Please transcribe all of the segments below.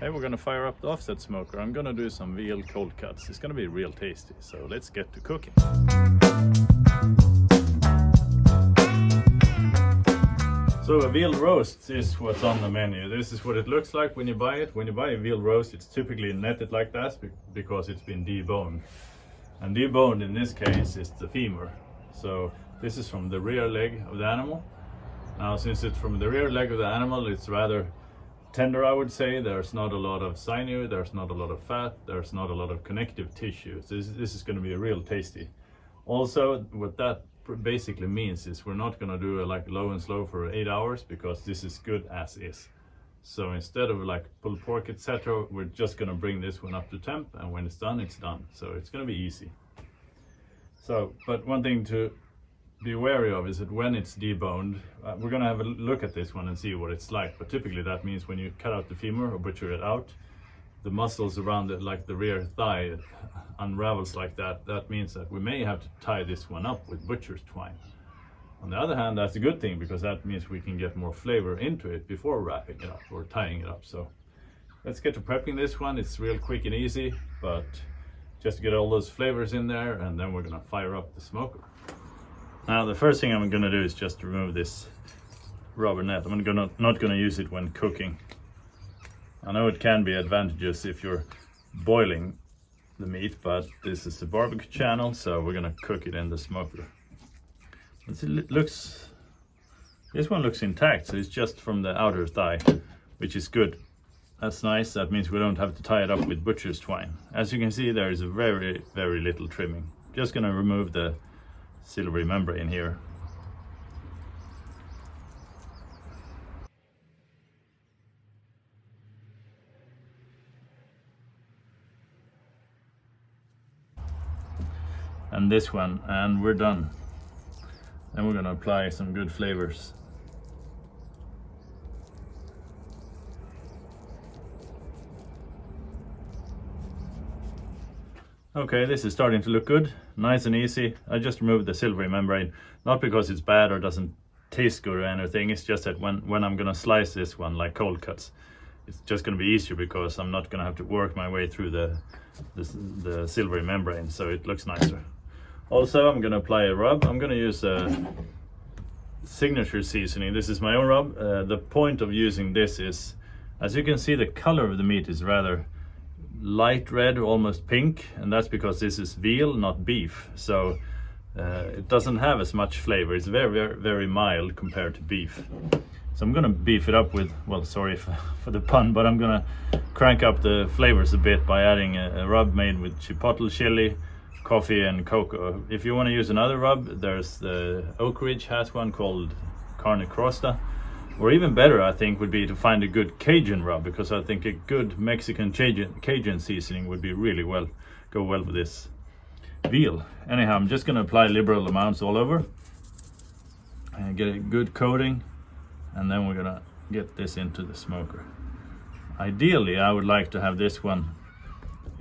Hey, we're gonna fire up the offset smoker. I'm gonna do some veal cold cuts. It's gonna be real tasty, so let's get to cooking. So a veal roast is what's on the menu. This is what it looks like when you buy it. When you buy a veal roast, it's typically netted like that because it's been deboned. And deboned in this case is the femur. So this is from the rear leg of the animal. Now, since it's from the rear leg of the animal, it's rather tender, I would say. There's not a lot of sinew, there's not a lot of fat, there's not a lot of connective tissue. So this is going to be a real tasty. Also, what that basically means is we're not going to do it like low and slow for 8 hours, because this is good as is. So instead of like pulled pork, etc., we're just going to bring this one up to temp, and when it's done, it's done. So it's going to be easy. So, but one thing to be wary of is that when it's deboned, we're going to have a look at this one and see what it's like. But typically that means when you cut out the femur or butcher it out, the muscles around it, like the rear thigh, unravels like that. That means that we may have to tie this one up with butcher's twine. On the other hand, that's a good thing, because that means we can get more flavor into it before wrapping it up or tying it up. So let's get to prepping this one. It's real quick and easy, but just to get all those flavors in there, and then we're going to fire up the smoker. Now the first thing I'm going to do is just remove this rubber net. I'm not going to use it when cooking. I know it can be advantageous if you're boiling the meat, but this is the barbecue channel, so we're going to cook it in the smoker. This one looks intact, so it's just from the outer thigh, which is good. That's nice. That means we don't have to tie it up with butcher's twine. As you can see, there is a very, very little trimming. Just going to remove the silvery membrane here. And this one, and we're done. Then we're going to apply some good flavors. Okay, this is starting to look good, nice and easy. I just removed the silvery membrane, not because it's bad or doesn't taste good or anything. It's just that when I'm gonna slice this one like cold cuts, it's just gonna be easier, because I'm not gonna have to work my way through the silvery membrane, so it looks nicer. Also, I'm gonna apply a rub. I'm gonna use a signature seasoning. This is my own rub. The point of using this is, as you can see, the color of the meat is rather light red, almost pink, and that's because this is veal, not beef, so it doesn't have as much flavor. It's very, very, very mild compared to beef. So I'm gonna beef it up with, well, sorry for the pun, but I'm gonna crank up the flavors a bit by adding a rub made with chipotle chili, coffee, and cocoa. If you want to use another rub, there's the Oak Ridge has one called Carne Crosta. Or even better, I think, would be to find a good Cajun rub, because I think a good Mexican Cajun seasoning would be really go well with this veal. Anyhow, I'm just going to apply liberal amounts all over and get a good coating, and then we're going to get this into the smoker. Ideally, I would like to have this one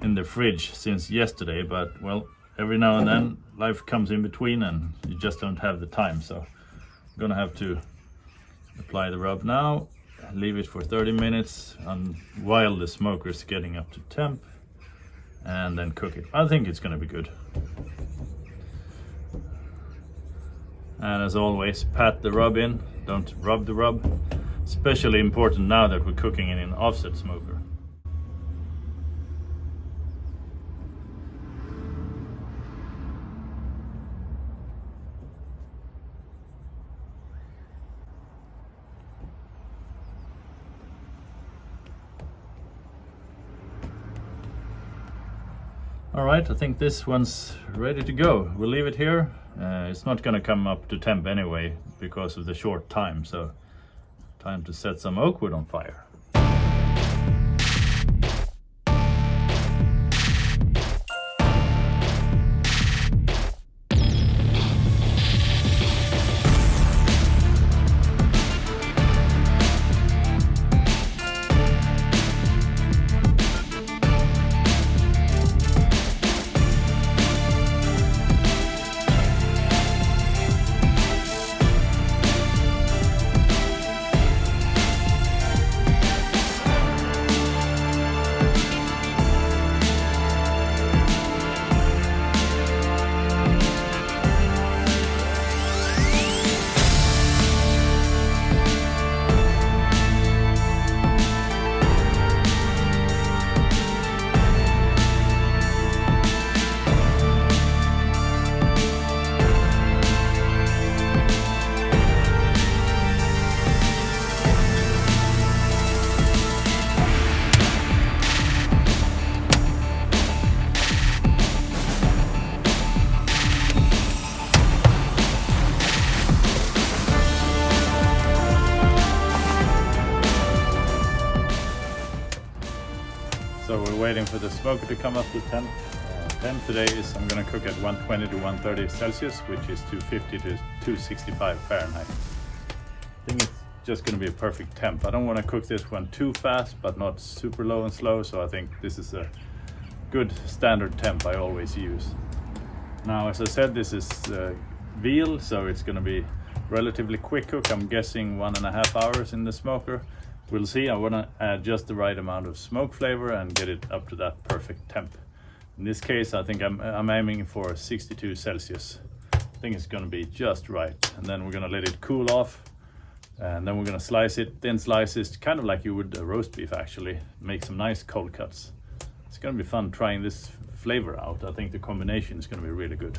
in the fridge since yesterday, but well, every now and then life comes in between and you just don't have the time, so I'm going to have to apply the rub now, leave it for 30 minutes while the smoker is getting up to temp, and then cook it. I think it's going to be good. And as always, pat the rub in, don't rub the rub. Especially important now that we're cooking in an offset smoker. Alright, I think this one's ready to go. We'll leave it here. It's not going to come up to temp anyway because of the short time, so time to set some oak wood on fire. So we're waiting for the smoker to come up to temp. Temp today is I'm gonna cook at 120 to 130 Celsius, which is 250 to 265 Fahrenheit. I think it's just gonna be a perfect temp. I don't wanna cook this one too fast, but not super low and slow. So I think this is a good standard temp I always use. Now, as I said, this is veal, so it's gonna be relatively quick cook. I'm guessing 1.5 hours in the smoker. We'll see. I want to add just the right amount of smoke flavor and get it up to that perfect temp. In this case, I think I'm aiming for 62 Celsius. I think it's going to be just right. And then we're going to let it cool off. And then we're going to slice it, thin slices, kind of like you would a roast beef actually. Make some nice cold cuts. It's going to be fun trying this flavor out. I think the combination is going to be really good.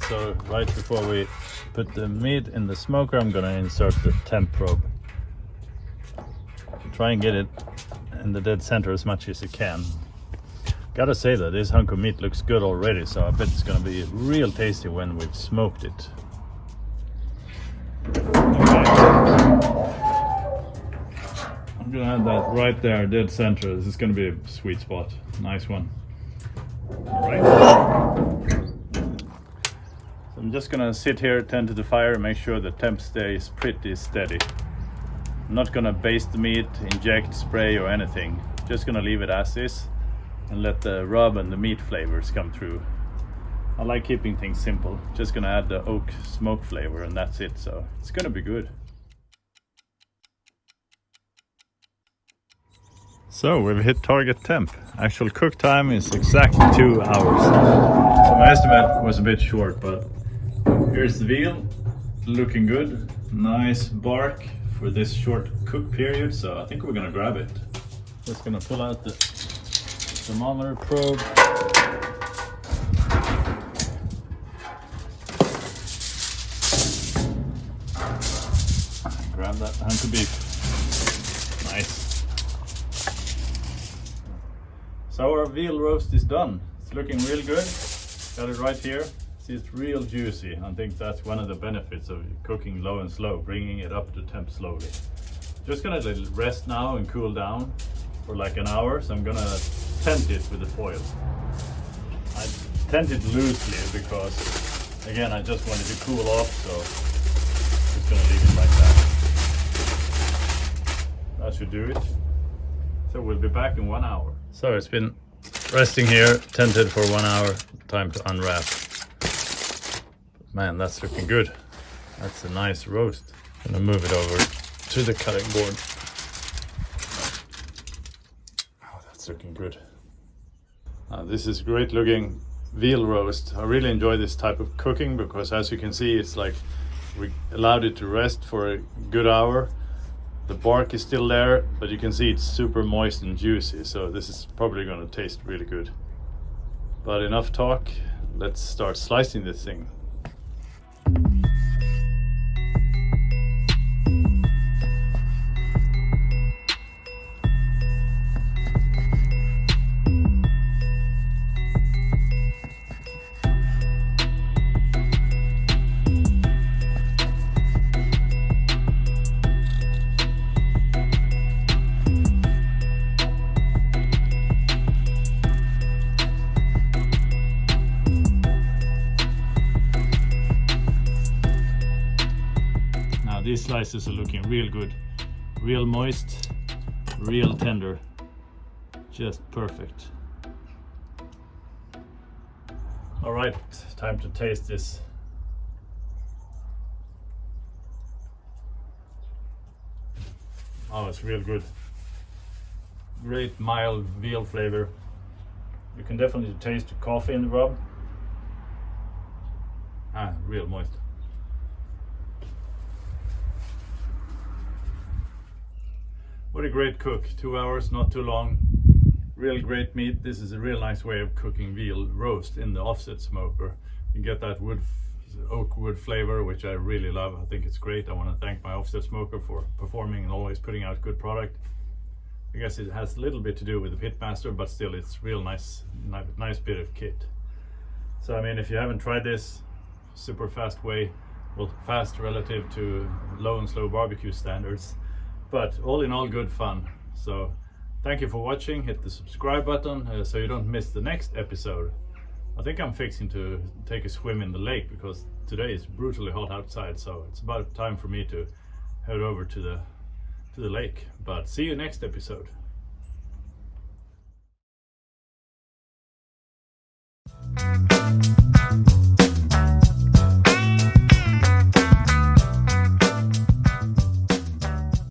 So right before we put the meat in the smoker, I'm gonna insert the temp probe. Try and get it in the dead center as much as you can. Gotta say that this hunk of meat looks good already, so I bet it's gonna be real tasty when we've smoked it. Okay. I'm gonna add that right there, dead center. This is gonna be a sweet spot. Nice one. All right. I'm just gonna sit here, tend to the fire, and make sure the temp stays pretty steady. I'm not gonna baste the meat, inject, spray or anything. Just gonna leave it as is and let the rub and the meat flavors come through. I like keeping things simple. Just gonna add the oak smoke flavor and that's it. So it's gonna be good. So we've hit target temp. Actual cook time is exactly 2 hours. So my estimate was a bit short, but here's the veal, looking good. Nice bark for this short cook period, so I think we're gonna grab it. Just gonna pull out the thermometer probe. Grab that hunk of beef. Nice. So our veal roast is done. It's looking real good. Got it right here. See, it's real juicy. I think that's one of the benefits of cooking low and slow, bringing it up to temp slowly. Just gonna let it rest now and cool down for like an hour. So I'm gonna tent it with the foil. I tent it loosely because, again, I just wanted to cool off, so just gonna leave it like that. That should do it. So we'll be back in 1 hour. So it's been resting here, tented for 1 hour. Time to unwrap. Man, that's looking good. That's a nice roast. I'm gonna move it over to the cutting board. Oh, that's looking good. This is great looking veal roast. I really enjoy this type of cooking because, as you can see, it's like we allowed it to rest for a good hour. The bark is still there, but you can see it's super moist and juicy. So this is probably gonna taste really good. But enough talk, let's start slicing this thing. These slices are looking real good, real moist, real tender, just perfect. All right, time to taste this. Oh, it's real good. Great mild veal flavor. You can definitely taste the coffee in the rub. Real moist. What a great cook. 2 hours, not too long. Real great meat. This is a real nice way of cooking veal roast in the offset smoker. You get that oak wood flavor, which I really love. I think it's great. I want to thank my offset smoker for performing and always putting out good product. I guess it has a little bit to do with the Pitmaster, but still it's real nice bit of kit. So I mean, if you haven't tried this super fast way, well, fast relative to low and slow barbecue standards, but all in all good fun. So thank you for watching. Hit the subscribe button so you don't miss the next episode. I think I'm fixing to take a swim in the lake because today is brutally hot outside, so it's about time for me to head over to the lake. But see you next episode.